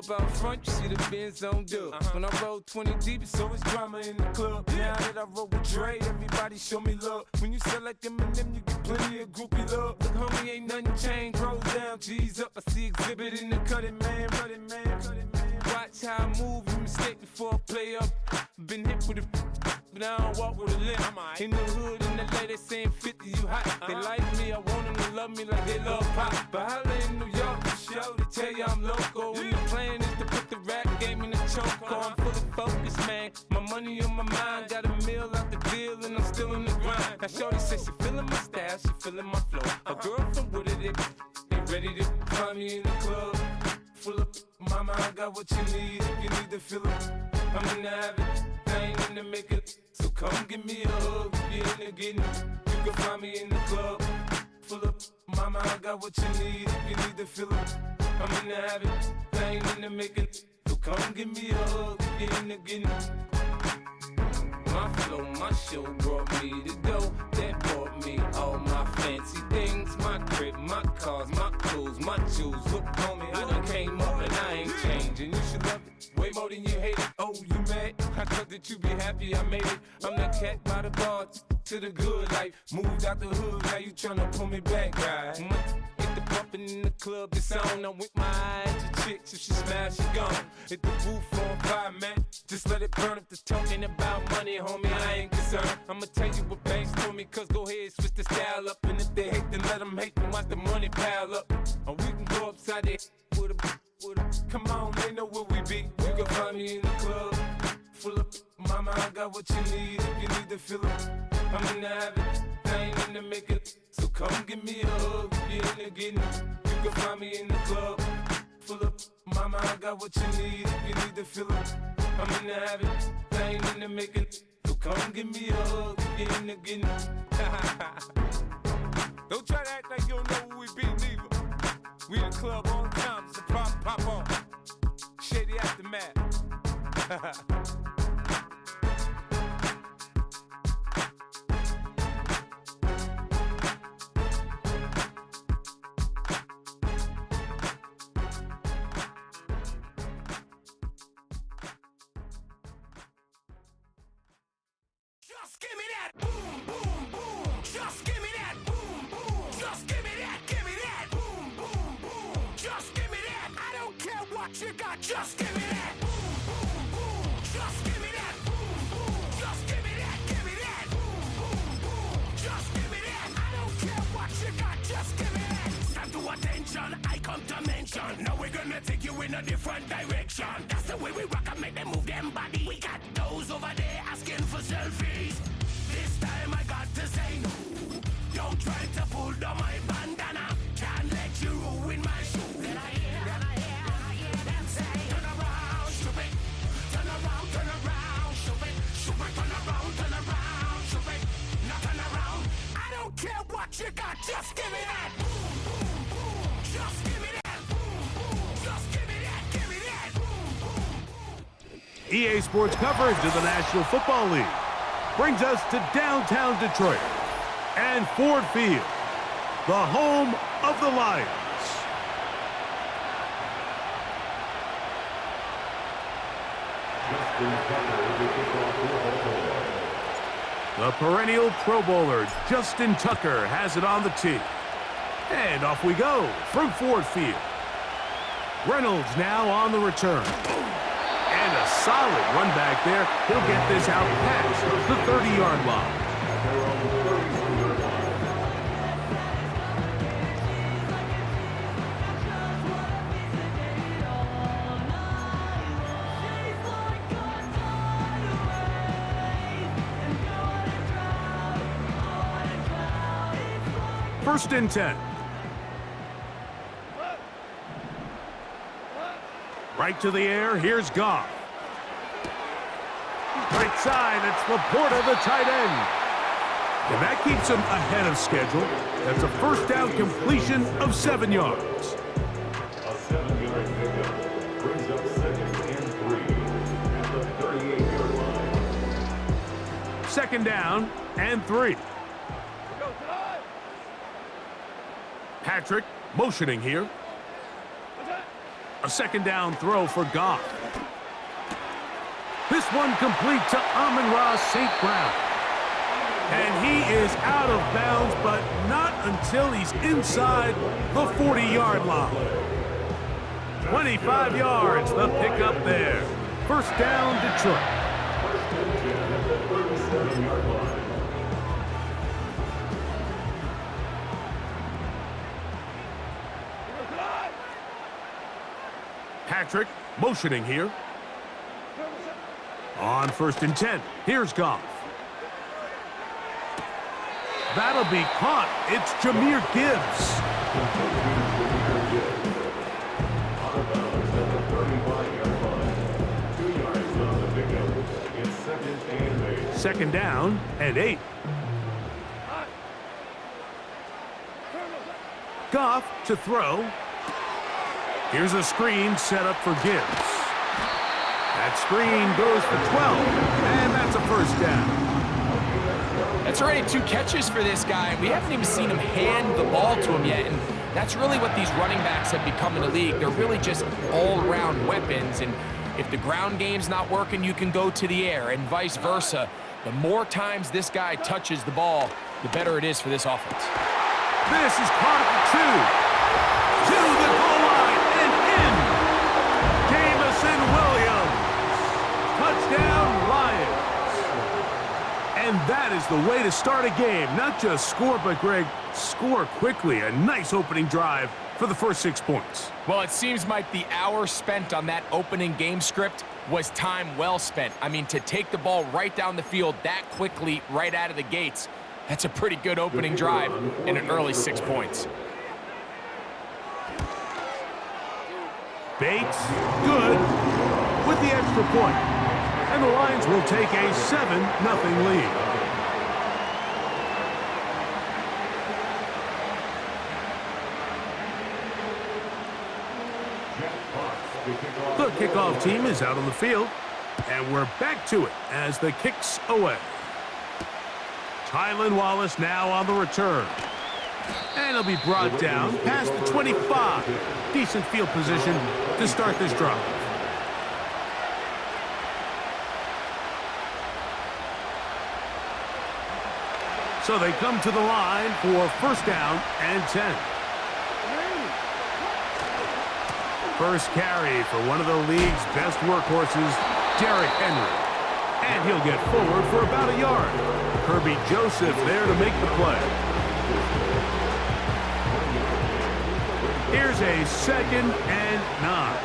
club out front, you see the Benz on dub. When I roll 20 deep, it's always drama in the club. Now that I roll with Dre, everybody show me love. When you sell like Eminem, you get plenty of groupie love. Look, homie, ain't nothing changed. Roll down, G's up. I see exhibit in the cutting, man. Running, man. Watch how I move, you mistake before I play up. Been hit with a but I don't walk with a limp. In the hood, in the LA, they saying 50, you hot. They like me, I want them to love me like they love pop. But holla in New York, for show, they tell you I'm local. And the plan is to put the rap game in the choke. I'm fully focused, man. My money on my mind, got a meal out the deal, and I'm still in the grind. Now shorty says she feeling my style, she feeling my flow. A girl from Wooded, they ready to find me in the club. Full of mama, I got what you need. If you need to feel it, I'm in the habit. I ain't in the make it. So come give me a hug. If you're in the getting, you can find me in the club. Full of mama, I got what you need. If you need to feel it, I'm in the habit. I ain't in the make it. So come give me a hug. If you're in the getting. My flow, my show brought me to go. That brought me all my fancy things. My crib, my cars, my clothes, my jewels. Look, homie, I done came up and I ain't changing. You should love it way more than you hate it. Oh, you mad? I thought that you be happy I made it. I'm that cat by the bar to the good life. Moved out the hood, now you tryna pull me back, right? Get the bumpin' in the club, it's on. I'm with my eyes to chicks, if she smash, she gone. Hit the roof on fire, man. Just let it burn. If the talking about money, homie, I ain't concerned. I'ma tell you what banks told me, cause go ahead, switch the style up. And if they hate, then let them hate, then watch the money pile up. Or we can go upside there with a come on, they know where we be. You can find me in the club. Full of mama, I got what you need. If you need to feel it, I'm in the habit. I ain't in the make it. So come give me a hug. If you're in the getting, you can find me in the club. Full of mama, I got what you need. If you need to feel it, I'm in the habit. I ain't in the make it. So come give me a hug. If you're in the getting. Don't try to act like you don't know where we be, neither. We in the club all the time, it's a pop on. Shady Aftermath. Just give me that boom, boom, boom. Just give me that boom, boom. Just give me that, give me that boom, boom, boom. Just give me that. I don't care what you got. Just give me that boom, boom, boom. Just give me that boom, boom. Just give me that, give me that boom, boom, boom. Just give me that. I don't care what you got. Just give me that. Stand to attention. I come to mention. Now we're gonna take you in a different direction. That's the way we rock and make them move them body. We got those over there asking for selfies. This time I got to say no. Don't try to pull down my bandana. Can't let you ruin my shoe. Then I hear them say, turn around, stupid. Turn around, stupid. Stupid, turn around, stupid. Now turn around. I don't care what you got, just give me that. Boom, boom, boom. Just give me that. Boom, boom. Just give me that, give me that. Boom, boom. EA Sports coverage of the National Football League brings us to downtown Detroit and Ford Field, the home of the Lions. The perennial Pro Bowler Justin Tucker has it on the tee. And off we go from Ford Field. Reynolds now on the return. And a solid run back there. He'll get this out past the 30-yard line. First and 10. Right to the air, here's Goff. Right side, it's Laporta, the tight end. And that keeps him ahead of schedule. That's a first down completion of 7 yards. A 7-yard pickup brings up 2nd and 3 at the 38-yard line. Second down and 3. Patrick motioning here. A second down throw for Goff. This one complete to Amon-Ra St. Brown. And he is out of bounds, but not until he's inside the 40-yard line. 25 yards, the pickup there. First down, Detroit. Patrick motioning here. On 1st and 10, here's Goff. That'll be caught. It's Jahmyr Gibbs. Second down and 8. Goff to throw. Here's a screen set up for Gibbs. That screen goes for 12, and that's a first down. That's already 2 catches for this guy. We haven't even seen him hand the ball to him yet, and that's really what these running backs have become in the league. They're really just all-around weapons, and if the ground game's not working, you can go to the air, and vice versa. The more times this guy touches the ball, the better it is for this offense. This is caught at the 2. To the goal line and in. Jamison Williams. Touchdown, Lions. And that is the way to start a game. Not just score, but, Greg, score quickly. A nice opening drive for the first 6 points. Well, it seems like the hour spent on that opening game script was time well spent. I mean, to take the ball right down the field that quickly right out of the gates, that's a pretty good opening drive in an early 6 points. Bates, good, with the extra point. And the Lions will take a 7-0 lead. The kickoff team is out on the field, and we're back to it as the kick's away. Tylan Wallace now on the return. And he'll be brought down past the 25. Decent field position to start this drive. So they come to the line for first down and 10. First carry for one of the league's best workhorses, Derrick Henry. And he'll get forward for about a yard. Kirby Joseph there to make the play. Here's a 2nd and 9.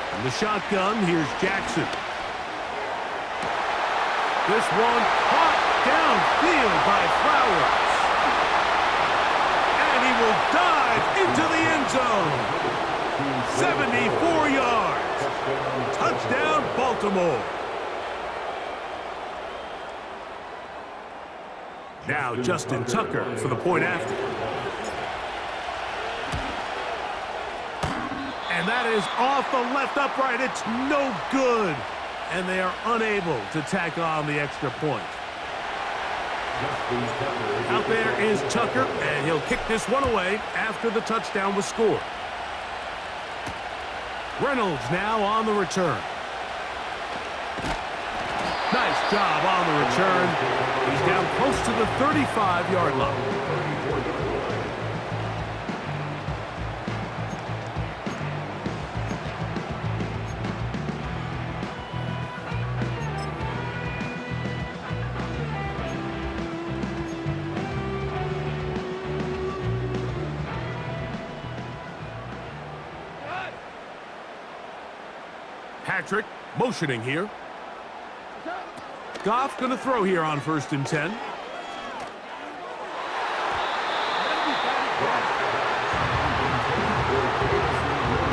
From the shotgun, here's Jackson. This one caught downfield by Flowers. And he will dive into the end zone. 74 yards. Touchdown, Baltimore. Now Justin Tucker for the point after. And that is off the left upright. It's no good. And they are unable to tack on the extra point. Out there is Tucker, and he'll kick this one away after the touchdown was scored. Reynolds now on the return. Nice job on the return. He's down close to the 35-yard line. Patrick motioning here. Goff going to throw here on 1st and 10.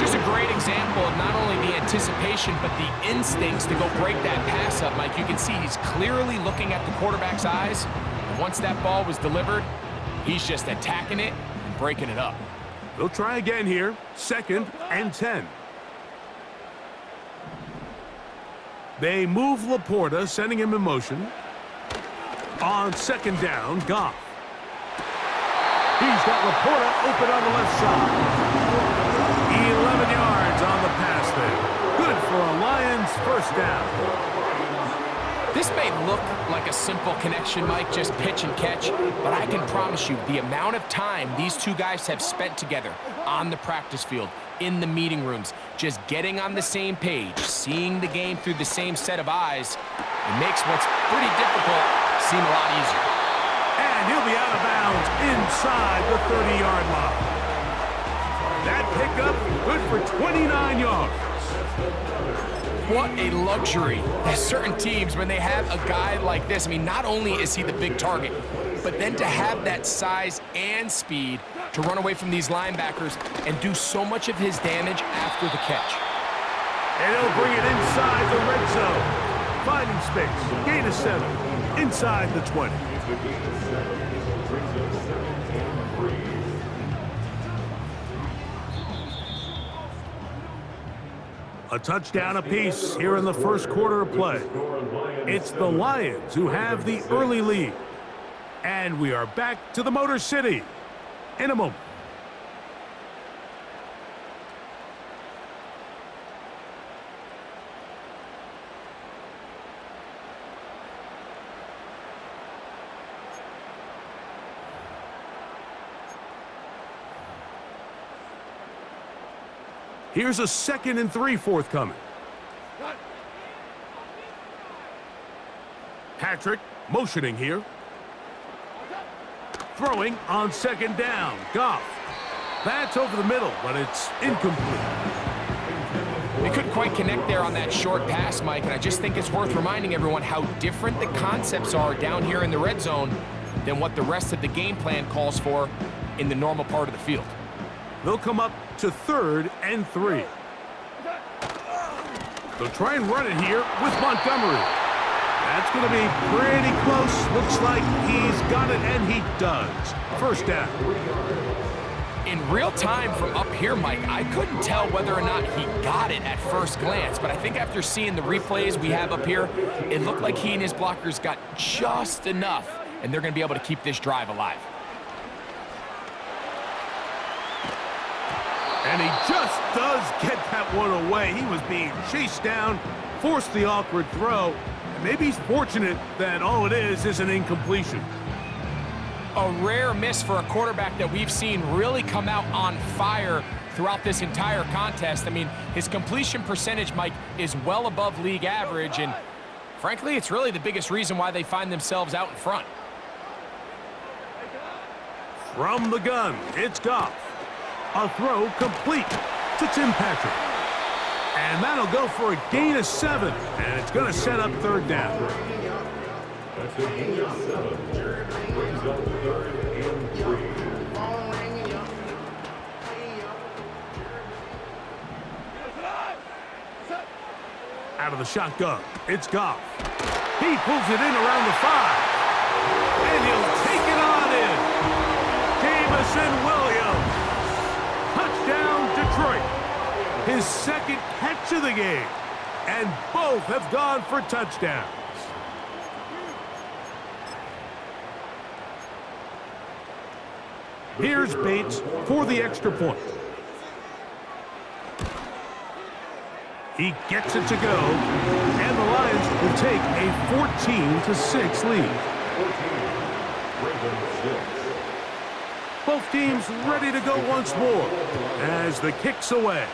Just a great example of not only the anticipation, but the instincts to go break that pass up. Mike, you can see he's clearly looking at the quarterback's eyes. And once that ball was delivered, he's just attacking it and breaking it up. They'll try again here. 2nd and 10. They move Laporta, sending him in motion. On 2nd down, Goff. He's got Laporta open on the left side. 11 yards on the pass there. Good for a Lions first down. This may look like a simple connection, Mike, just pitch and catch, but I can promise you the amount of time these two guys have spent together on the practice field, in the meeting rooms, just getting on the same page, seeing the game through the same set of eyes, it makes what's pretty difficult seem a lot easier. And he'll be out of bounds inside the 30-yard line. That pickup good for 29 yards. What a luxury. There's certain teams, when they have a guy like this, I mean, not only is he the big target, but then to have that size and speed to run away from these linebackers and do so much of his damage after the catch. And he'll bring it inside the red zone. Finding space. Gain of 7. Inside the 20. A touchdown apiece here in the first quarter of play. It's the Lions who have the early lead. And we are back to the Motor City in a moment. Here's a 2nd and 3 forthcoming. Patrick motioning here. Throwing on 2nd down. Goff. That's over the middle, but it's incomplete. They couldn't quite connect there on that short pass, Mike, and I just think it's worth reminding everyone how different the concepts are down here in the red zone than what the rest of the game plan calls for in the normal part of the field. They'll come up to 3rd and 3. They'll try and run it here with Montgomery. That's going to be pretty close. Looks like he's got it, and he does. First down. In real time from up here, Mike, I couldn't tell whether or not he got it at first glance, but I think after seeing the replays we have up here, it looked like he and his blockers got just enough, and they're going to be able to keep this drive alive. And he just does get that one away. He was being chased down, forced the awkward throw, and maybe he's fortunate that all it is an incompletion. A rare miss for a quarterback that we've seen really come out on fire throughout this entire contest. I mean, his completion percentage, Mike, is well above league average, and frankly, it's really the biggest reason why they find themselves out in front. From the gun, it's Goff. A throw complete to Tim Patrick. And that'll go for a gain of 7, and it's going to set up 3rd down. That's a gain of 7. Brings up 3rd and 3. Out of the shotgun, it's Goff. He pulls it in around the 5. And he'll take it on in. Jamison Williams. Touchdown, Detroit. His 2nd catch of the game. And both have gone for touchdowns. Here's Bates for the extra point. He gets it to go. And the Lions will take a 14-6 lead. 14, Both teams ready to go once more as the kick's away.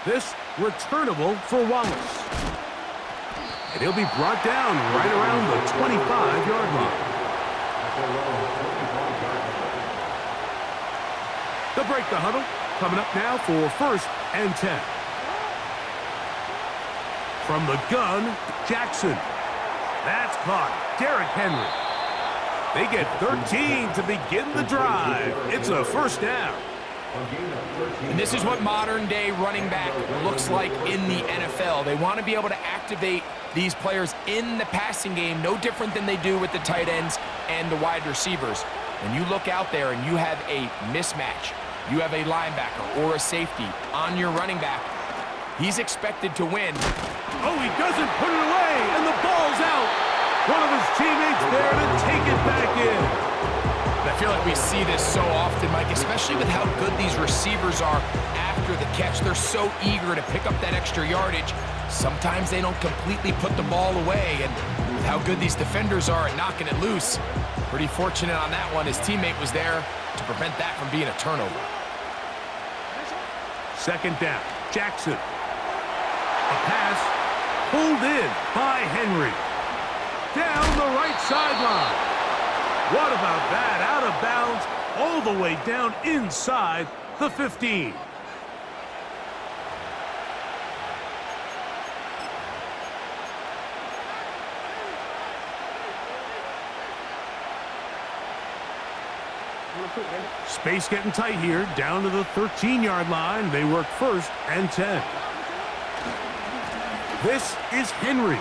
This returnable for Wallace. And he'll be brought down right around the 25-yard line. They'll break the huddle. Coming up now for 1st and 10. From the gun, Jackson. That's caught. Derrick Henry. They get 13 to begin the drive. It's a 1st down. And this is what modern-day running back looks like in the NFL. They want to be able to activate these players in the passing game, no different than they do with the tight ends and the wide receivers. When you look out there and you have a mismatch, you have a linebacker or a safety on your running back, he's expected to win. Oh, he doesn't put it away, and the ball's out. One of his teammates there to take it back in. feel like we see this so often, Mike, especially with how good these receivers are after the catch. They're so eager to pick up that extra yardage. Sometimes they don't completely put the ball away, and with how good these defenders are at knocking it loose, pretty fortunate on that one. His teammate was there to prevent that from being a turnover. Second down, Jackson. A pass pulled in by Henry. Down the right sideline. What about that? Out of bounds, all the way down inside the 15. Space getting tight here, down to the 13-yard line. They work first and 10. This is Henry.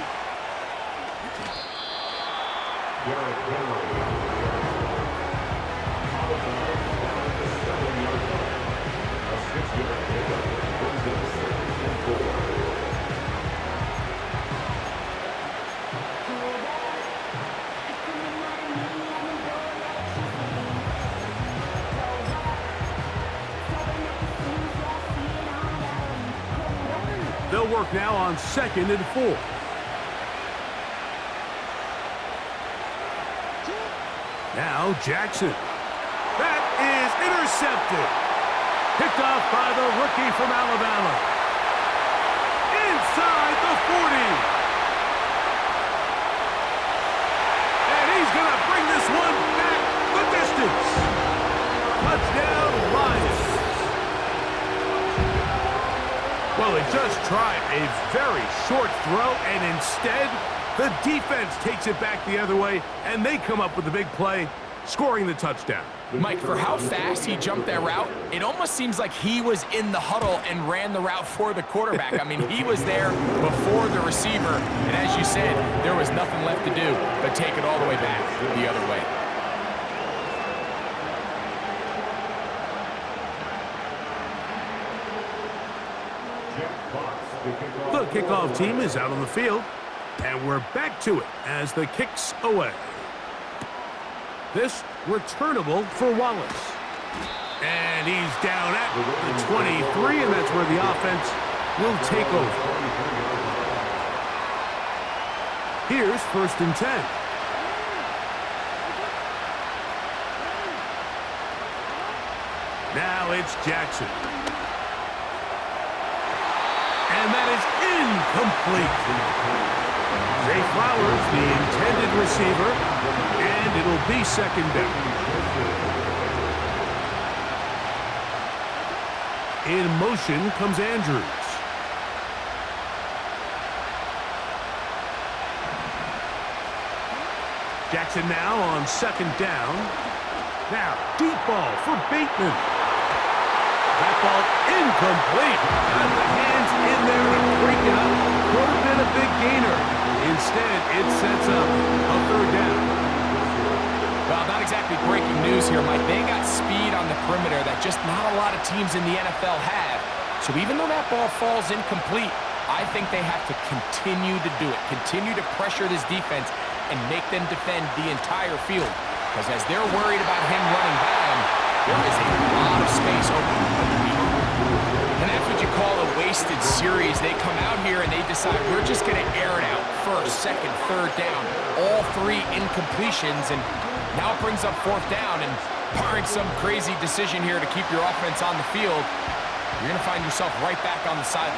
They'll work now on 2nd and 4. Now Jackson. That is intercepted. Picked off by the rookie from Alabama. Inside the 40. And he's going to bring this one back the distance. Touchdown, Lions. Well, they just tried a very short throw, and instead, the defense takes it back the other way, and they come up with a big play, scoring the touchdown. Mike, for how fast he jumped that route, it almost seems like he was in the huddle and ran the route for the quarterback. I mean, he was there before the receiver, and as you said, there was nothing left to do but take it all the way back the other way. The kickoff team is out on the field, and we're back to it as the kick's away. This returnable for Wallace. And he's down at the 23, and that's where the offense will take over. Here's 1st and 10. Now it's Jackson. And that is incomplete. Zay Flowers, the intended receiver, and it'll be 2nd down. In motion comes Andrews. Jackson now on 2nd down. Now, deep ball for Bateman. That ball incomplete. Got the hands in there to break it up. Could have been a big gainer. Instead, it sets up a 3rd down. Well, not exactly breaking news here, Mike. They got speed on the perimeter that just not a lot of teams in the NFL have. So even though that ball falls incomplete, I think they have to continue to do it. Continue to pressure this defense and make them defend the entire field. Because as they're worried about him running by them, there is a lot of space open underneath. And that's what you call a wasted series. They come out here and they decide we're just going to air it out. 1st, 2nd, 3rd down. All 3 incompletions. And now it brings up 4th down. And barring some crazy decision here to keep your offense on the field, you're going to find yourself right back on the sideline.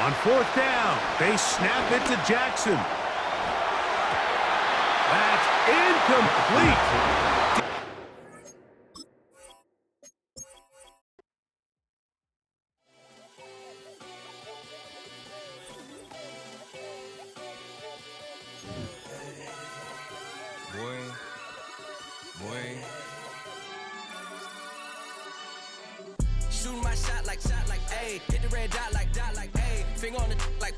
On 4th down, they snap it to Jackson. That's incomplete. Shooting my shot like, ayy. Hit the red dot like, ayy. Finger on the like,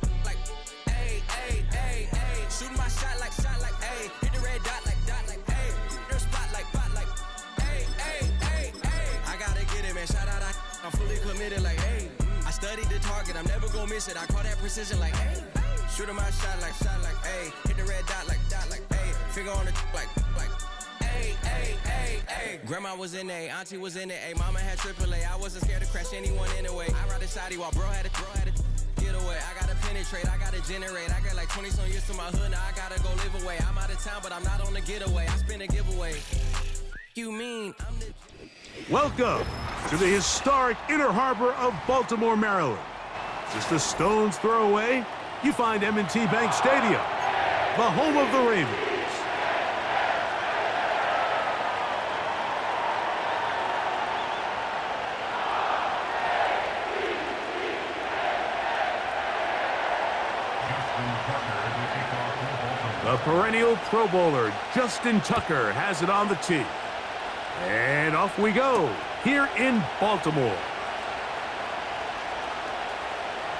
ayy, ayy, ayy, ayy. Shooting my shot like, ayy. Hit the red dot like, ayy. Their spot like, ayy, ayy, ayy, ayy. I gotta get it, man. Shout out, I'm fully committed like, ayy. I studied the target, I'm never gonna miss it. I call that precision like, ayy. Shooting my shot like, ayy. Hit the red dot like, ayy. Finger on the like, Grandma was in A, auntie was in A, mama had AAA. I wasn't scared to crash anyone anyway. I ride a side while bro had to get away. I gotta penetrate, I gotta generate. I got like 20-some years to my hood, now I gotta go live away. I'm out of town, but I'm not on the getaway. I spin a giveaway. You mean I'm the... Welcome to the historic Inner Harbor of Baltimore, Maryland. Just a stone's throw away, you find M&T Bank Stadium, the home of the Ravens. The perennial Pro Bowler, Justin Tucker, has it on the tee. And off we go, here in Baltimore.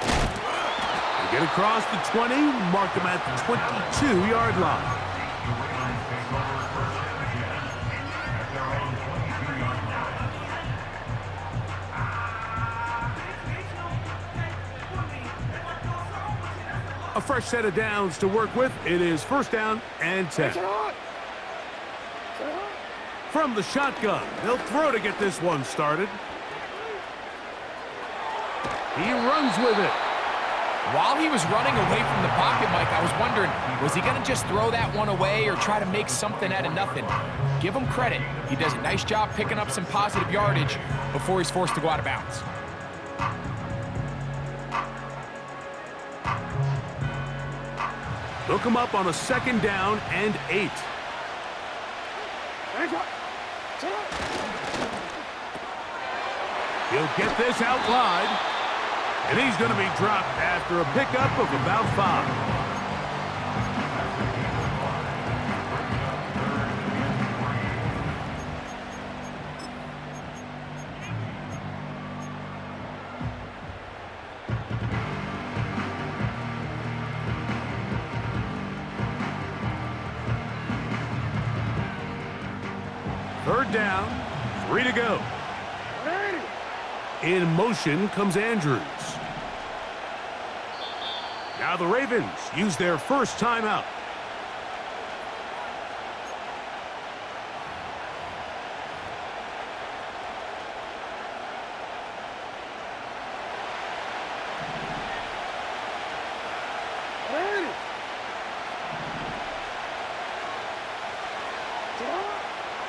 They get across the 20, mark them at the 22-yard line. A fresh set of downs to work with. It is first down and 10. From the shotgun, they'll throw to get this one started. He runs with it. While he was running away from the pocket, Mike, I was wondering, was he going to just throw that one away or try to make something out of nothing? Give him credit. He does a nice job picking up some positive yardage before he's forced to go out of bounds. They'll come up on a second down and 8. He'll get this out wide, and he's going to be dropped after a pickup of about 5. Third down, 3 to go. In motion comes Andrews. Now the Ravens use their first timeout.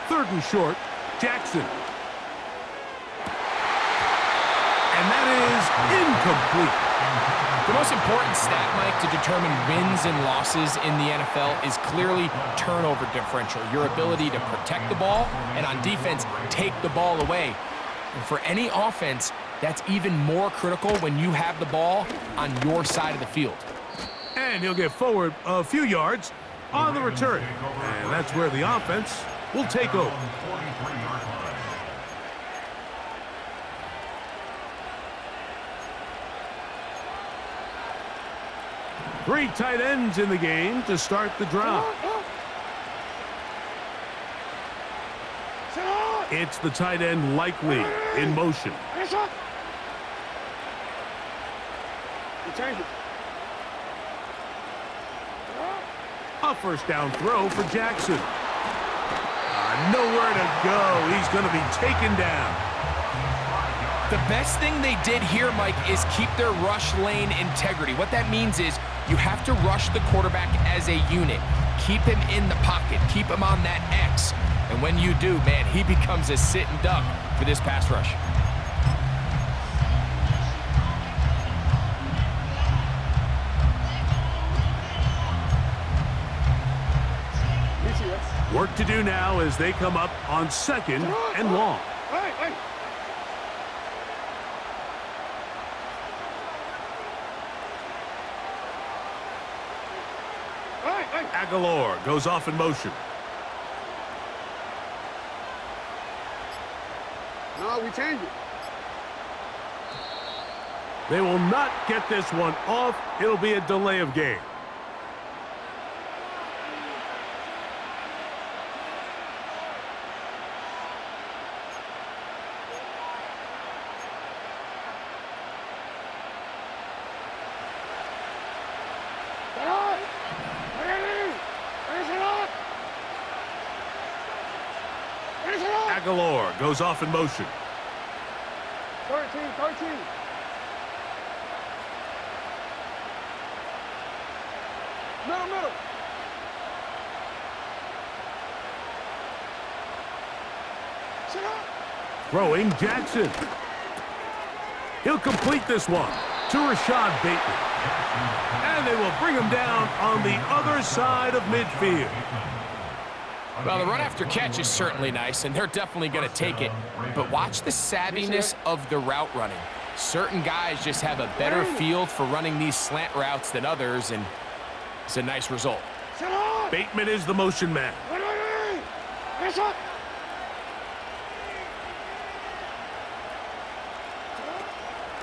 Third and short, Jackson. And that is incomplete. The most important stat, Mike, to determine wins and losses in the NFL is clearly turnover differential, your ability to protect the ball and on defense, take the ball away. And for any offense, that's even more critical when you have the ball on your side of the field. And he'll get forward a few yards on the return. And that's where the offense will take over. Three tight ends in the game to start the drive. It's the tight end Likely in motion. A first down throw for Jackson. Nowhere to go. He's going to be taken down. The best thing they did here, Mike, is keep their rush lane integrity. What that means is you have to rush the quarterback as a unit. Keep him in the pocket. Keep him on that X. And when you do, man, he becomes a sitting duck for this pass rush. Work to do now as they come up on second and long. Aguilar goes off in motion. No, we change it. They will not get this one off. It'll be a delay of game. Aguilar goes off in motion. 13. Middle. Sit up. Throwing Jackson. He'll complete this one to Rashad Bateman. And they will bring him down on the other side of midfield. Well, the run after catch is certainly nice, and they're definitely going to take it. But watch the savviness of the route running. Certain guys just have a better feel for running these slant routes than others, and it's a nice result. Bateman is the motion man.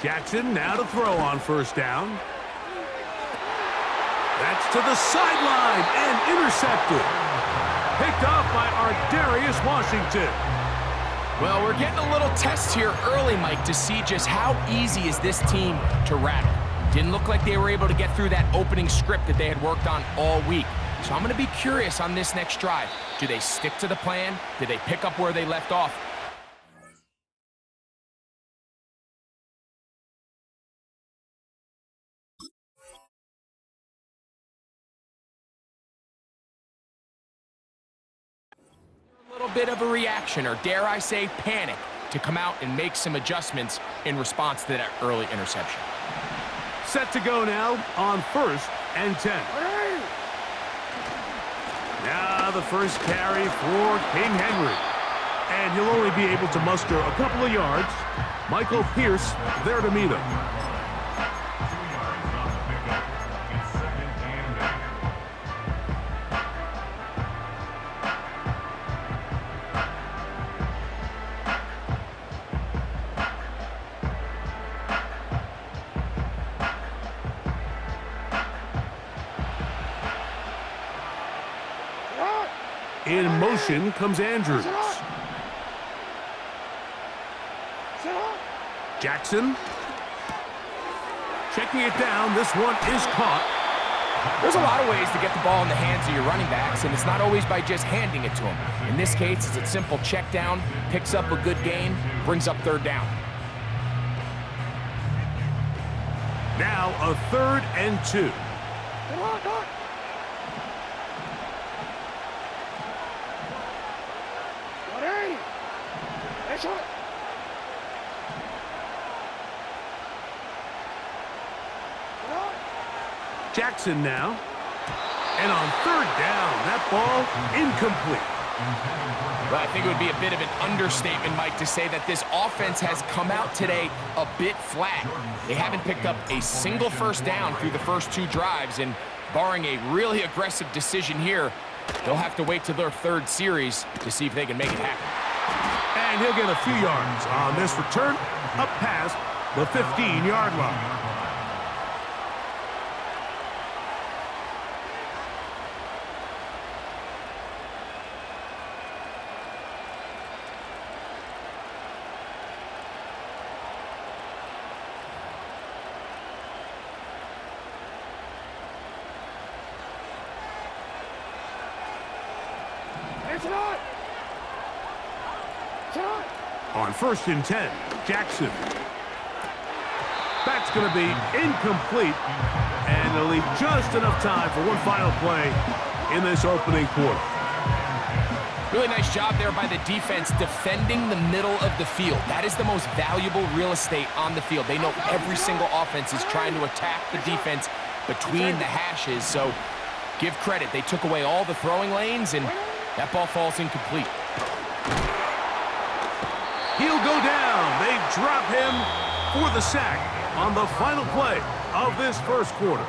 Jackson now to throw on first down. That's to the sideline and intercepted. Picked off by Ardarius Washington. Well, we're getting a little test here early, Mike, to see just how easy is this team to rattle. Didn't look like they were able to get through that opening script that they had worked on all week. So I'm going to be curious on this next drive. Do they stick to the plan? Do they pick up where they left off? A little bit of a reaction, or dare I say panic, to come out and make some adjustments in response to that early interception. Set to go now on 1st and 10. Now the first carry for King Henry. And he'll only be able to muster a couple of yards. Michael Pierce there to meet him. In motion comes Andrews. Jackson. Checking it down. This one is caught. There's a lot of ways to get the ball in the hands of your running backs, and it's not always by just handing it to them. In this case, it's a simple check down, picks up a good gain, brings up 3rd down. Now a 3rd and 2. Jackson now. And on 3rd down, that ball incomplete. Well, I think it would be a bit of an understatement, Mike, to say that this offense has come out today a bit flat. They haven't picked up a single 1st down through the first 2 drives, and barring a really aggressive decision here, they'll have to wait till their 3rd series to see if they can make it happen. And he'll get a few yards on this return up past the 15-yard line. On 1st and 10, Jackson. That's going to be incomplete, and it'll leave just enough time for one final play in this opening quarter. Really nice job there by the defense defending the middle of the field. That is the most valuable real estate on the field. They know every single offense is trying to attack the defense between the hashes, so give credit. They took away all the throwing lanes, and that ball falls incomplete. He'll go down. They drop him for the sack on the final play of this 1st quarter.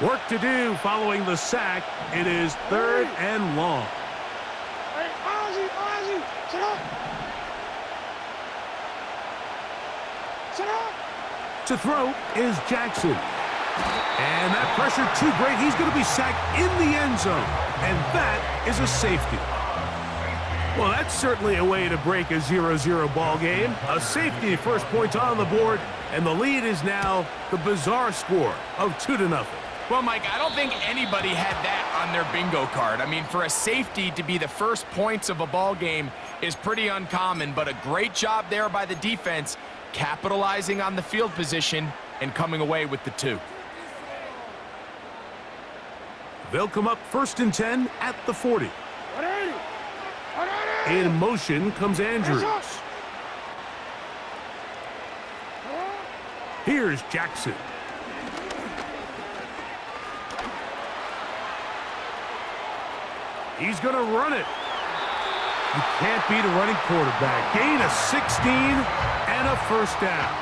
Work to do following the sack. It is 3rd and long. To throw is Jackson. And that pressure too great. He's going to be sacked in the end zone. And that is a safety. Well, that's certainly a way to break a 0-0 ball game. A safety, first points on the board, and the lead is now the bizarre score of 2-0. Well, Mike, I don't think anybody had that on their bingo card. I mean, for a safety to be the first points of a ball game is pretty uncommon, but a great job there by the defense, capitalizing on the field position and coming away with the 2. They'll come up 1st and 10 at the 40. In motion comes Andrews. Here's Jackson. He's going to run it. You can't beat a running quarterback. Gain of 16 and a first down.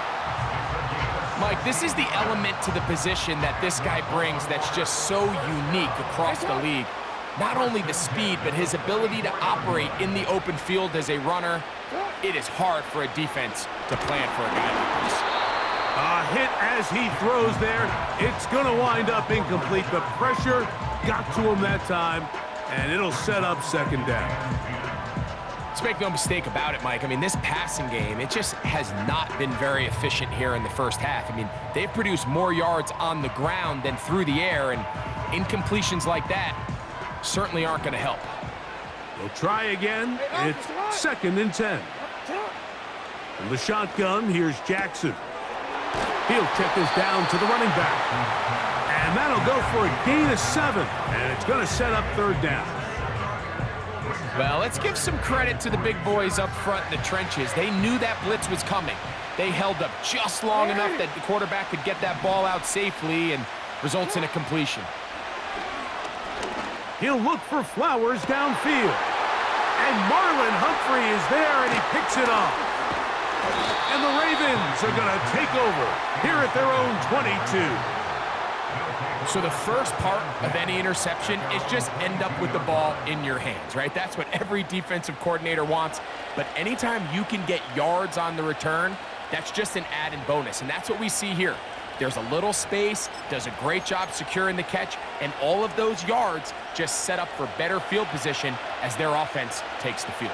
Mike, this is the element to the position that this guy brings that's just so unique across the league. Not only the speed, but his ability to operate in the open field as a runner. It is hard for a defense to plan for a guy like this. A hit as he throws there. It's going to wind up incomplete. The pressure got to him that time, and it'll set up 2nd down. Let's make no mistake about it, Mike. I mean, this passing game, it just has not been very efficient here in the first half. I mean, they've produced more yards on the ground than through the air, and incompletions like that certainly aren't going to help. They'll try again. It's 2nd and 10. From the shotgun, here's Jackson. He'll check this down to the running back. And that'll go for a gain of 7. And it's going to set up 3rd down. Well, let's give some credit to the big boys up front in the trenches. They knew that blitz was coming. They held up just long enough that the quarterback could get that ball out safely and results in a completion. He'll look for Flowers downfield. And Marlon Humphrey is there, and he picks it off. And the Ravens are going to take over here at their own 22. So the first part of any interception is just end up with the ball in your hands, right? That's what every defensive coordinator wants. But anytime you can get yards on the return, that's just an added bonus. And that's what we see here. There's a little space, does a great job securing the catch, and all of those yards just set up for better field position as their offense takes the field.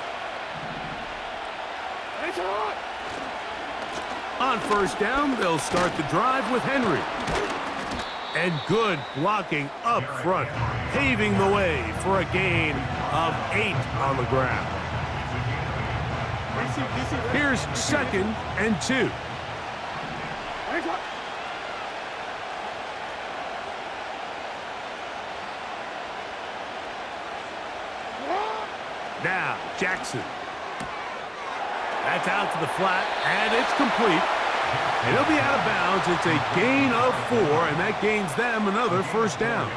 On 1st down, they'll start the drive with Henry. And good blocking up front, paving the way for a gain of 8 on the ground. Here's 2nd and 2. Now, Jackson. That's out to the flat, and it's complete. And he'll be out of bounds. It's a gain of 4, and that gains them another 1st down.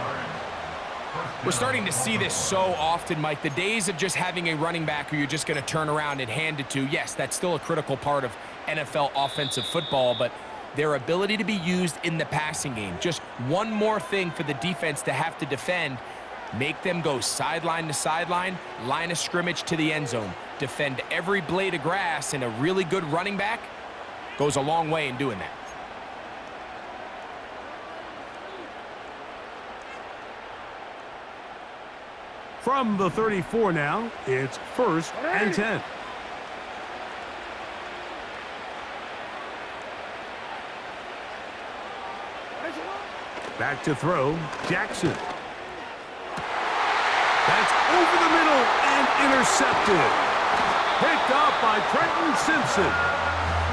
We're starting to see this so often, Mike. The days of just having a running back who you're just going to turn around and hand it to, yes, that's still a critical part of NFL offensive football, but their ability to be used in the passing game, just one more thing for the defense to have to defend, make them go sideline to sideline, line of scrimmage to the end zone, defend every blade of grass, and a really good running back goes a long way in doing that. From the 34 now, it's 1st and 10. Back to throw, Jackson. That's over the middle and intercepted. Picked off by Trenton Simpson.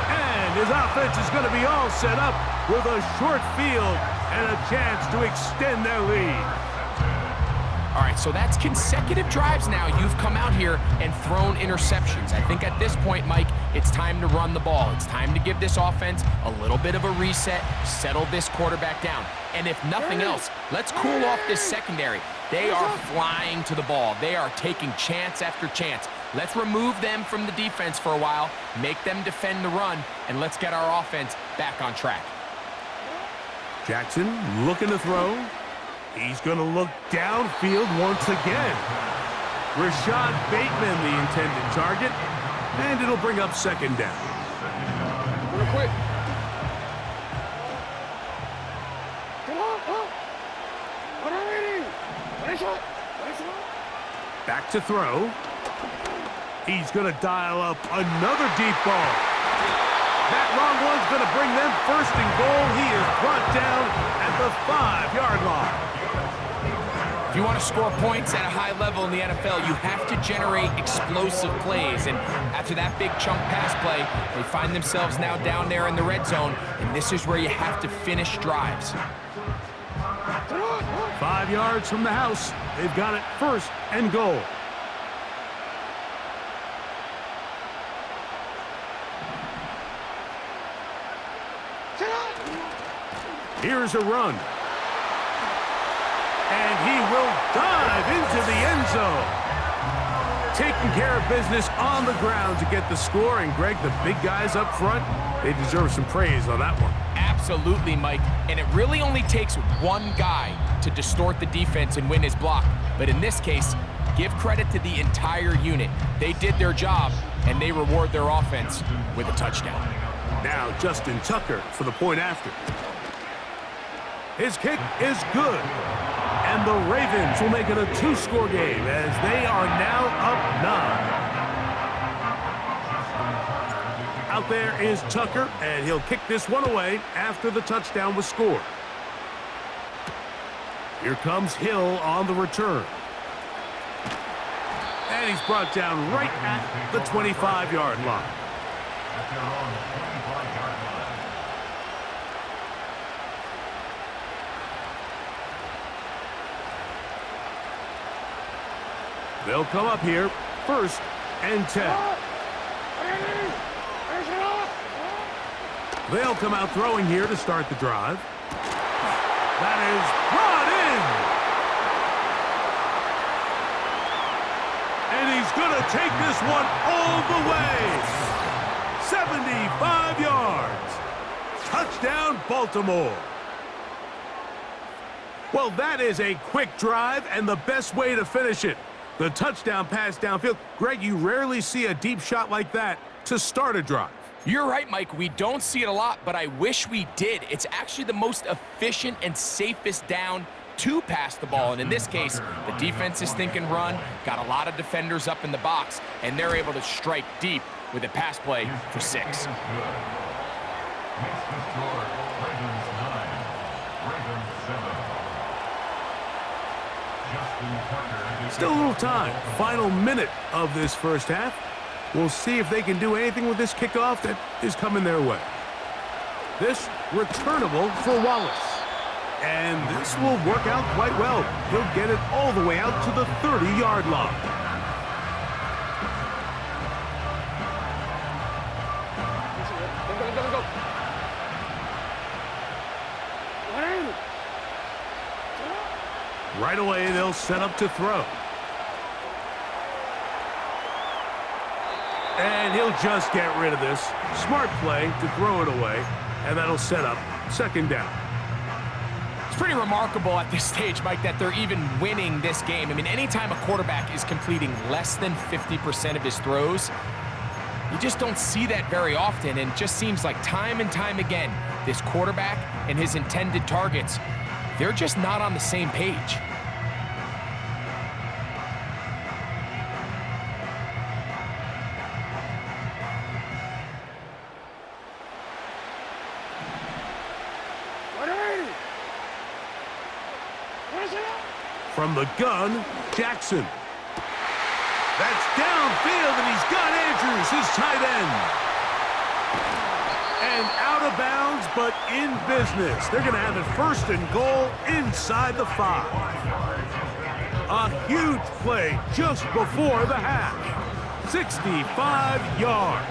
And his offense is going to be all set up with a short field and a chance to extend their lead. All right, so that's consecutive drives now. You've come out here and thrown interceptions. I think at this point, Mike, it's time to run the ball. It's time to give this offense a little bit of a reset, settle this quarterback down. And if nothing else, let's cool off this secondary. They are flying to the ball. They are taking chance after chance. Let's remove them from the defense for a while, make them defend the run, and let's get our offense back on track. Jackson looking to throw. He's going to look downfield once again. Rashad Bateman, the intended target, and it'll bring up 2nd down. Back to throw. He's going to dial up another deep ball. That long one's going to bring them first and goal. He is brought down at the 5-yard line. If you want to score points at a high level in the NFL, you have to generate explosive plays. And after that big chunk pass play, they find themselves now down there in the red zone. And this is where you have to finish drives. 5 yards from the house. They've got it first and goal. Here's a run. And he will dive into the end zone. Taking care of business on the ground to get the score. And Greg, the big guys up front, they deserve some praise on that one. Absolutely, Mike. And it really only takes one guy to distort the defense and win his block. But in this case, give credit to the entire unit. They did their job, and they reward their offense with a touchdown. Now Justin Tucker for the point after. His kick is good. And the Ravens will make it a 2-score game as they are now up 9. Out there is Tucker, and he'll kick this one away after the touchdown was scored. Here comes Hill on the return. And he's brought down right at the 25-yard line. They'll come up here, first and 10. They'll come out throwing here to start the drive. That is brought in. And he's going to take this one all the way. 75 yards. Touchdown, Baltimore. Well, that is a quick drive and the best way to finish it. The touchdown pass downfield. Greg, you rarely see a deep shot like that to start a drive. You're right, Mike. We don't see it a lot, but I wish we did. It's actually the most efficient and safest down to pass the ball. And in this case, the defense is thinking run, got a lot of defenders up in the box, and they're able to strike deep with a pass play for 6. Still a little time. Final minute of this first half. We'll see if they can do anything with this kickoff that is coming their way. This returnable for Wallace. And this will work out quite well. He'll get it all the way out to the 30-yard line. Right away, they'll set up to throw. And he'll just get rid of this. Smart play to throw it away, and that'll set up second down. It's pretty remarkable at this stage, Mike, that they're even winning this game. I mean, anytime a quarterback is completing less than 50% of his throws, you just don't see that very often, and it just seems like time and time again, this quarterback and his intended targets, they're just not on the same page. From the gun, Jackson. That's downfield, and he's got Andrews, his tight end. And out of bounds, but in business. They're going to have it first and goal inside the 5. A huge play just before the half. 65 yards.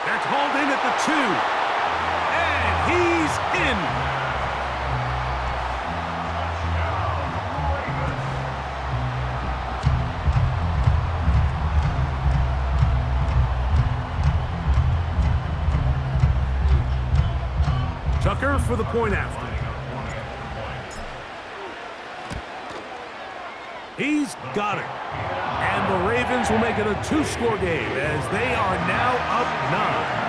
That's hauled in at the 2. And he's in. Tucker for the point after. He's got it. And the Ravens will make it a 2-score game as they are now up 9.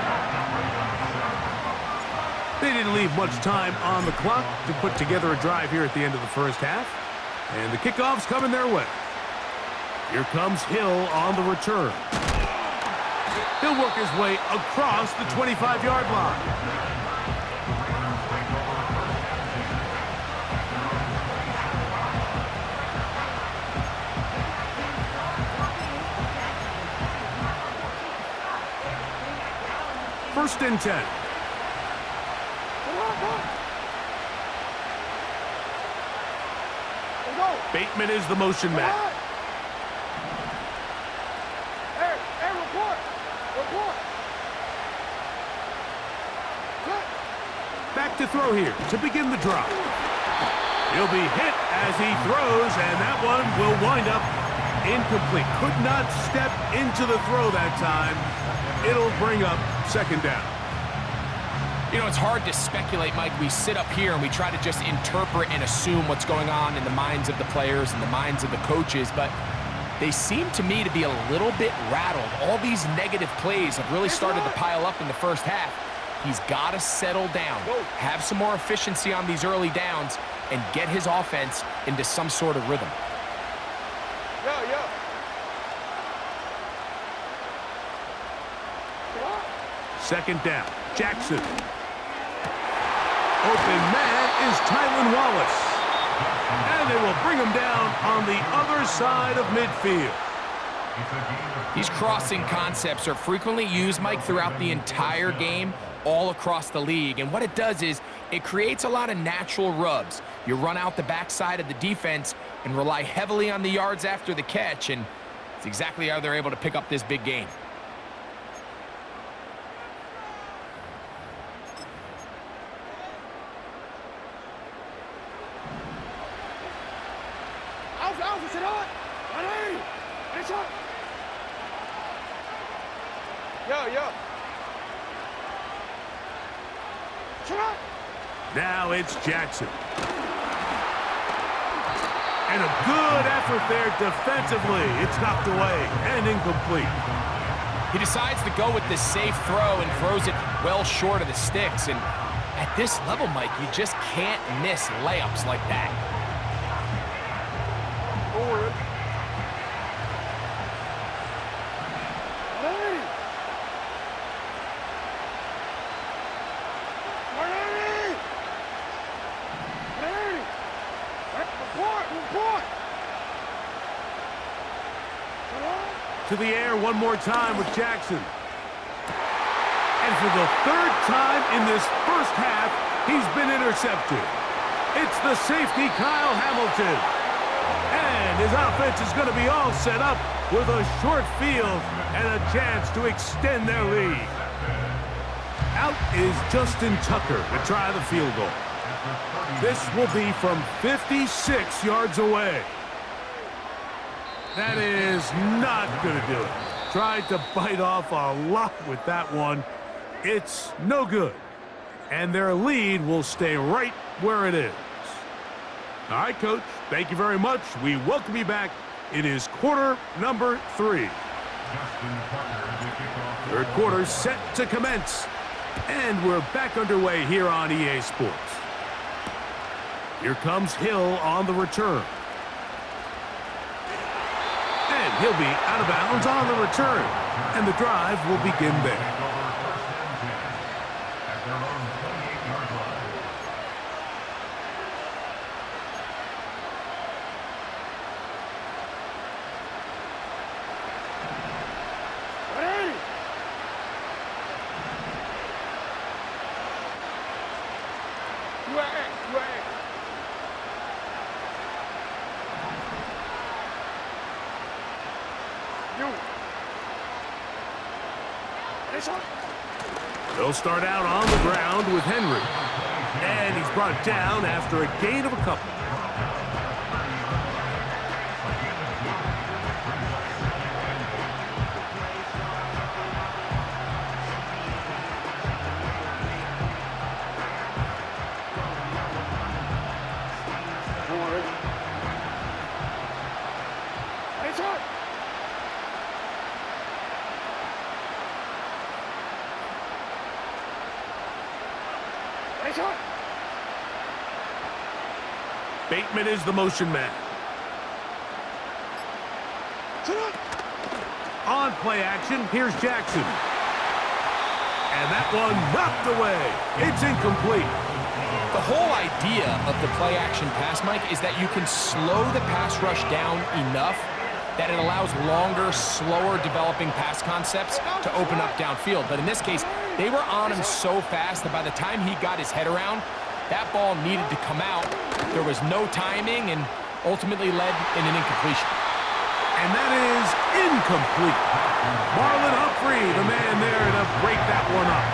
didn't leave much time on the clock to put together a drive here at the end of the first half. And the kickoff's coming their way. Here comes Hill on the return. He'll work his way across the 25-yard line. First and 10. Bateman is the motion man. Hey, report. Back to throw here to begin the drive. He'll be hit as he throws, and that one will wind up incomplete. Could not step into the throw that time. It'll bring up second down. You know, it's hard to speculate, Mike. We sit up here and we try to just interpret and assume what's going on in the minds of the players and the minds of the coaches, but they seem to me to be a little bit rattled. All these negative plays have really started to pile up in the first half. He's got to settle down, have some more efficiency on these early downs, and get his offense into some sort of rhythm. Second down, Jackson. Open man is Tylan Wallace. And they will bring him down on the other side of midfield. These crossing concepts are frequently used, Mike, throughout the entire game, all across the league. And what it does is it creates a lot of natural rubs. You run out the backside of the defense and rely heavily on the yards after the catch, and it's exactly how they're able to pick up this big gain. Now it's Jackson. And a good effort there defensively. It's knocked away and incomplete. He decides to go with this safe throw and throws it well short of the sticks. And at this level, Mike, you just can't miss layups like that. Forward. To the air one more time with Jackson. And for the third time in this first half, he's been intercepted. It's the safety, Kyle Hamilton. And his offense is going to be all set up with a short field and a chance to extend their lead. Out is Justin Tucker to try the field goal. This will be from 56 yards away. That is not going to do it. Tried to bite off a lot with that one. It's no good. And their lead will stay right where it is. All right, Coach, thank you very much. We welcome you back. It is quarter number 3. Third quarter set to commence. And we're back underway here on EA Sports. Here comes Hill on the return. And he'll be out of bounds on the return. And the drive will begin there. They'll start out on the ground with Henry. And he's brought down after a gain of a couple. Bateman is the motion man. On play action, here's Jackson. And that one knocked away. It's incomplete. The whole idea of the play action pass, Mike, is that you can slow the pass rush down enough that it allows longer, slower developing pass concepts to open up downfield. But in this case, they were on him so fast that by the time he got his head around, that ball needed to come out. There was no timing and ultimately led in an incompletion. And that is incomplete. Marlon Humphrey, the man there to break that one up.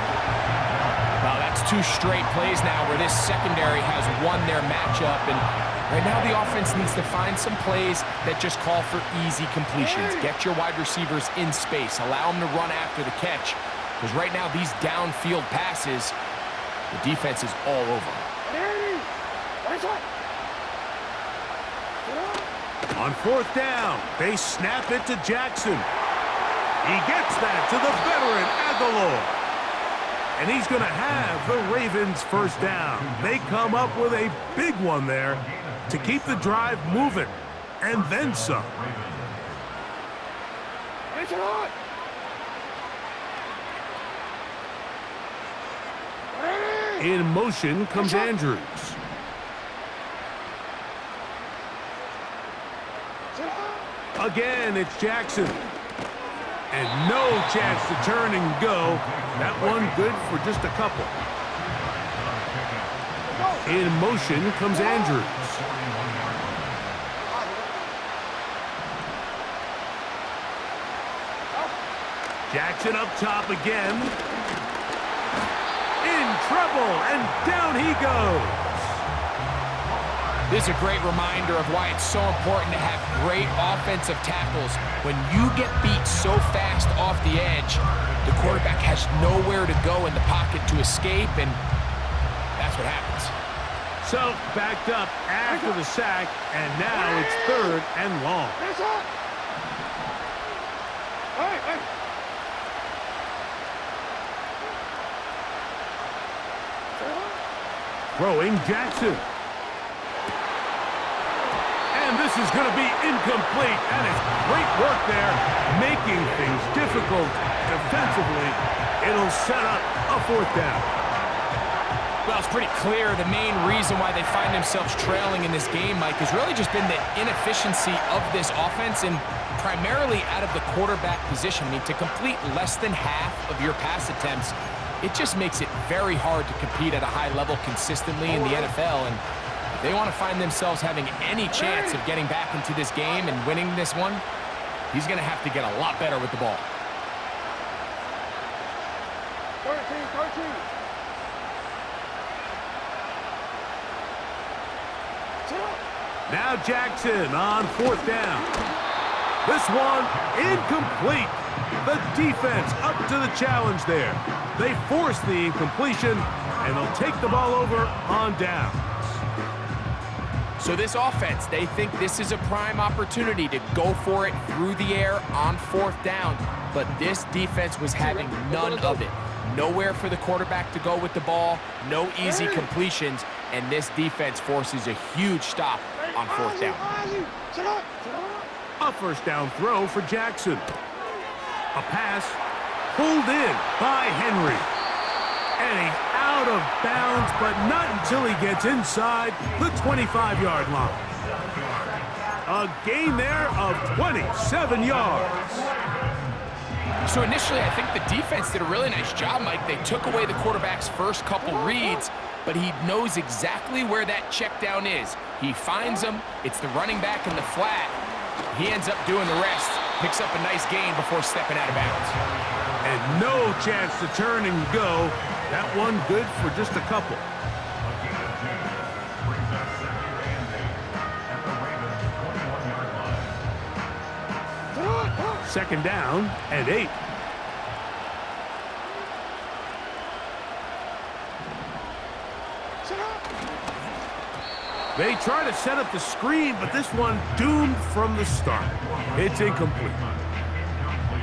Well, that's 2 straight plays now where this secondary has won their matchup, and right now the offense needs to find some plays that just call for easy completions. Get your wide receivers in space. Allow them to run after the catch, because right now these downfield passes, the defense is all over. On 4th down, they snap it to Jackson. He gets that to the veteran Aguilar. And he's going to have the Ravens first down. They come up with a big one there to keep the drive moving, and then some. In motion comes Andrews. Again, it's Jackson. And no chance to turn and go. That one good for just a couple. In motion comes Andrews. Jackson up top again. In trouble, and down he goes. This is a great reminder of why it's so important to have great offensive tackles. When you get beat so fast off the edge, the quarterback has nowhere to go in the pocket to escape, and that's what happens. So, backed up after the sack, and now it's 3rd and long. Throwing Jackson. And this is going to be incomplete. That is great work there, making things difficult defensively. It'll set up a 4th down. Well, it's pretty clear the main reason why they find themselves trailing in this game, Mike, has really just been the inefficiency of this offense and primarily out of the quarterback position. I mean, to complete less than half of your pass attempts, it just makes it very hard to compete at a high level consistently in the NFL. And if they want to find themselves having any chance of getting back into this game and winning this one, he's going to have to get a lot better with the ball. 13. Now Jackson on 4th down. This one incomplete. The defense up to the challenge there. They force the incompletion, and they'll take the ball over on downs. So this offense, they think this is a prime opportunity to go for it through the air on 4th down, but this defense was having none of it. Nowhere for the quarterback to go with the ball, no easy completions, and this defense forces a huge stop on 4th down. A 1st down throw for Jackson. A pass pulled in by Henry. And he's out of bounds, but not until he gets inside the 25-yard line. A gain there of 27 yards. So initially, I think the defense did a really nice job, Mike. They took away the quarterback's first couple reads, but he knows exactly where that check down is. He finds him. It's the running back in the flat. He ends up doing the rest, picks up a nice gain before stepping out of bounds. And no chance to turn and go. That one good for just a couple. Second down and 8. They try to set up the screen, but this one doomed from the start. It's incomplete.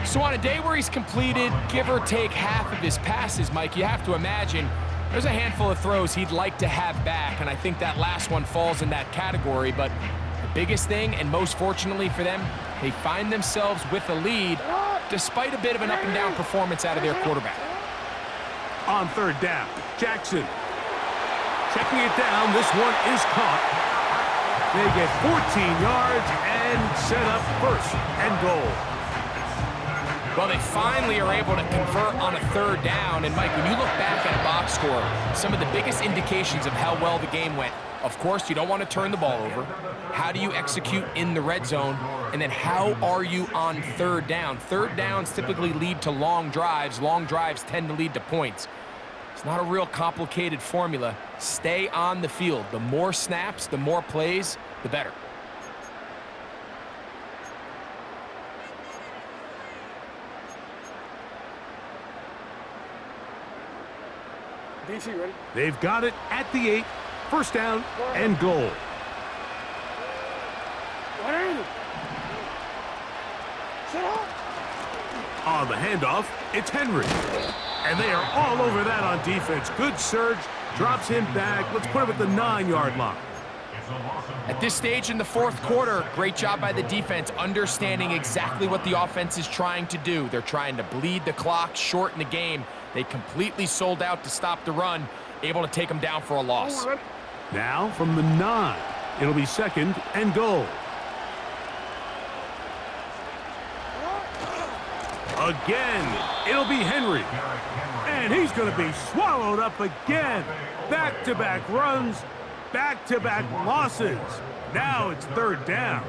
So on a day where he's completed, give or take half of his passes, Mike, you have to imagine There's a handful of throws he'd like to have back, and I think that last one falls in that category, but the biggest thing, and most fortunately for them, they find themselves with a lead despite a bit of an up-and-down performance out of their quarterback. On third down, Jackson. Checking it down, this one is caught. They get 14 yards and set up first and goal. Well, they finally are able to convert on a third down. And, Mike, when you look back at a box score, some of the biggest indications of how well the game went, of course, you don't want to turn the ball over. How do you execute in the red zone? And then how are you on third down? Third downs typically lead to long drives. Long drives tend to lead to points. It's not a real complicated formula. Stay on the field. The more snaps, the more plays, the better. DC, ready? They've got it at the 8. First down and goal. Sit up. On the handoff, it's Henry. And they are all over that on defense. Good surge, drops him back. Let's put him at the 9-yard line. At this stage in the fourth quarter, great job by the defense, understanding exactly what the offense is trying to do. They're trying to bleed the clock, shorten the game. They completely sold out to stop the run, able to take them down for a loss. Now from the 9, it'll be second and goal. Again, it'll be Henry. And he's going to be swallowed up again. Back-to-back runs, back-to-back losses. Now it's third down.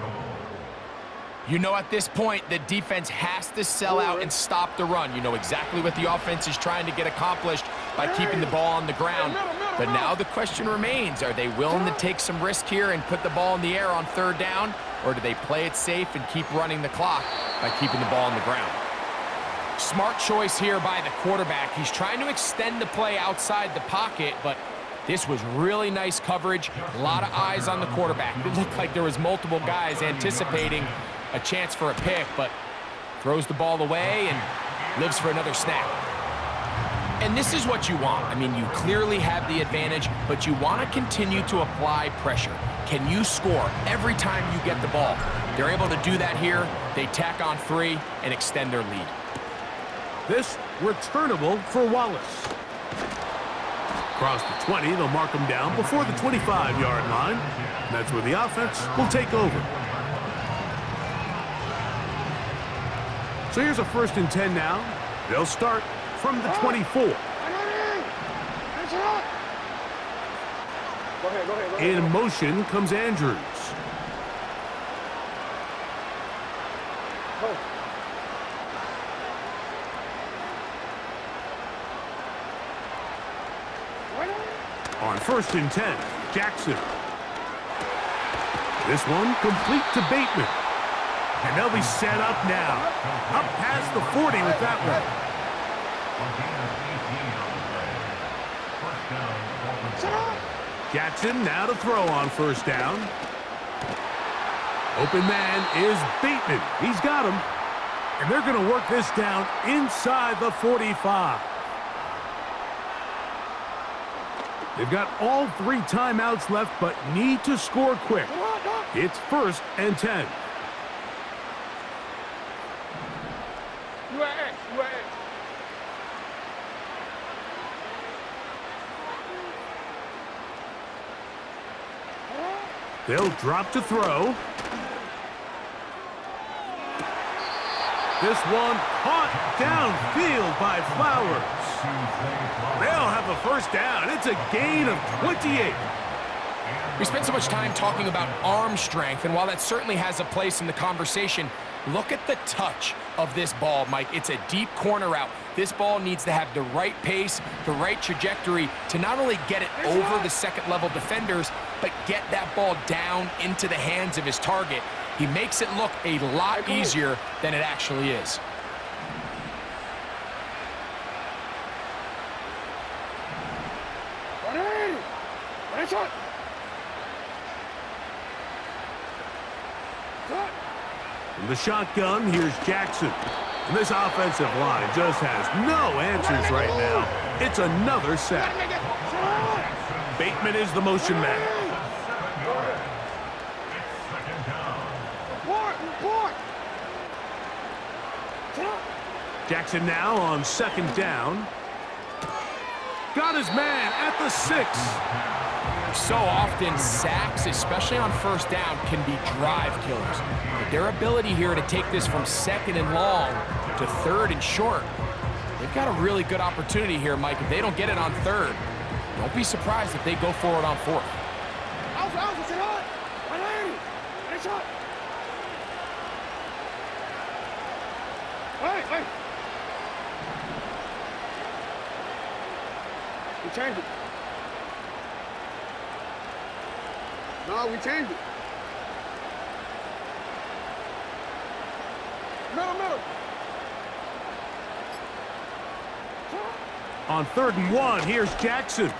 You know, at this point, the defense has to sell out and stop the run. You know exactly what the offense is trying to get accomplished by keeping the ball on the ground. But now the question remains, are they willing to take some risk here and put the ball in the air on third down? Or do they play it safe and keep running the clock by keeping the ball on the ground? Smart choice here by the quarterback. He's trying to extend the play outside the pocket, but this was really nice coverage. A lot of eyes on the quarterback. It looked like there was multiple guys anticipating a chance for a pick, but throws the ball away and lives for another snap. And this is what you want. I mean, you clearly have the advantage, but you want to continue to apply pressure. Can you score every time you get the ball? They're able to do that here. They tack on 3 and extend their lead. This returnable for Wallace. Across the 20, they'll mark him down before the 25-yard line. That's where the offense will take over. So here's a 1st and 10 now. They'll start from the 24. Go ahead. In motion comes Andrews. Go. On 1st and 10, Jackson. This one complete to Bateman. And they'll be set up now. Up past the 40 with that one. Jackson now to throw on 1st down. Open man is Bateman. He's got him. And they're going to work this down inside the 45. They've got all 3 timeouts left, but need to score quick. It's 1st and 10. You at X. They'll drop to throw. This one caught downfield by Flowers. They'll have a 1st down. It's a gain of 28. We spent so much time talking about arm strength, and while that certainly has a place in the conversation, look at the touch of this ball, Mike. It's a deep corner route. This ball needs to have the right pace, the right trajectory to not only get it over the second-level defenders, but get that ball down into the hands of his target. He makes it look a lot easier than it actually is. From the shotgun, here's Jackson. And this offensive line just has no answers right now. It's another sack. Bateman is the motion man. Jackson now on second down. Got his man at the 6. So often, sacks, especially on first down, can be drive killers. But their ability here to take this from second and long to third and short, they've got a really good opportunity here, Mike. If they don't get it on third, don't be surprised if they go for it on fourth. We changed it. No, we changed it. Middle. On 3rd and 1, here's Jackson.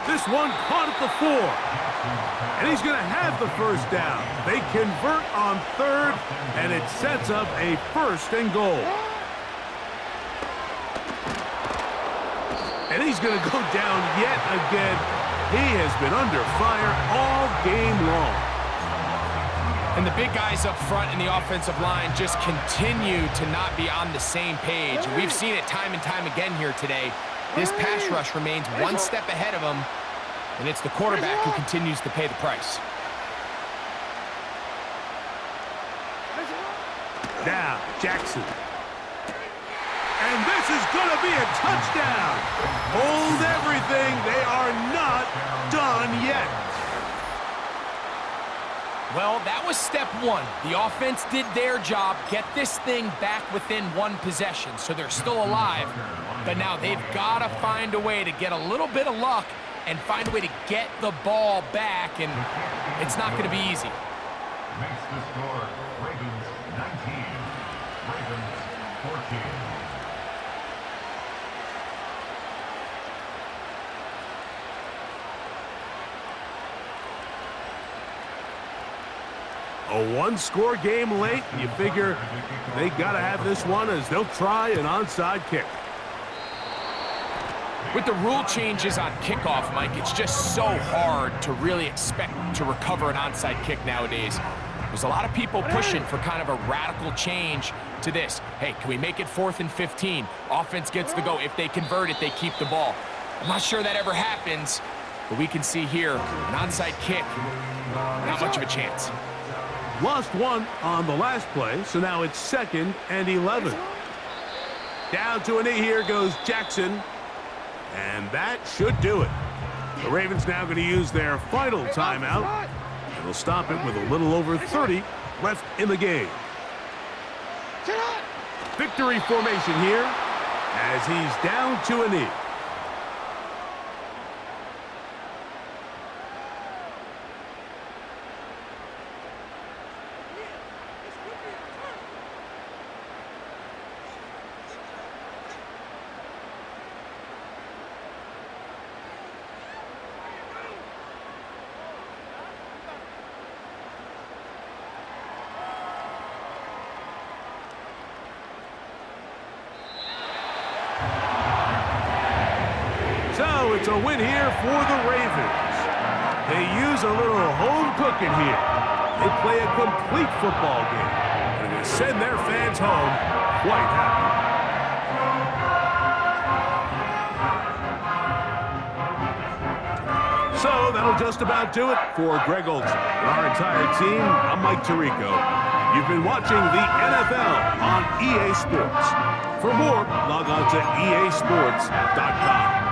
This one caught at the 4. And he's going to have the first down. They convert on 3rd, and it sets up a 1st and goal. And he's going to go down yet again. He has been under fire all game long. And the big guys up front in the offensive line just continue to not be on the same page. And we've seen it time and time again here today. This pass rush remains one step ahead of them, and it's the quarterback who continues to pay the price. Now, Jackson. And this is going to be a touchdown. Hold everything. They are not done yet. Well, that was step one. The offense did their job, get this thing back within one possession, so they're still alive. But now they've got to find a way to get a little bit of luck and find a way to get the ball back, and it's not going to be easy. Makes the score Ravens 19, Ravens 14. A one-score game late. You figure they got to have this one as they'll try an onside kick. With the rule changes on kickoff, Mike, it's just so hard to really expect to recover an onside kick nowadays. There's a lot of people pushing for kind of a radical change to this. Hey, can we make it 4th and 15? Offense gets to go. If they convert it, they keep the ball. I'm not sure that ever happens, but we can see here an onside kick, not much of a chance. Lost one on the last play, so now it's 2nd and 11. Down to a knee here goes Jackson, and that should do it. The Ravens now going to use their final timeout, and they'll stop it with a little over 30 left in the game. Victory formation here as he's down to a knee. So it's a win here for the Ravens. They use a little home cooking here. They play a complete football game. And they send their fans home quite happy. So that'll just about do it for Greg Olson and our entire team. I'm Mike Tirico. You've been watching the NFL on EA Sports. For more, log on to easports.com.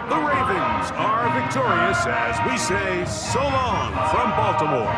The Ravens are victorious as we say so long from Baltimore.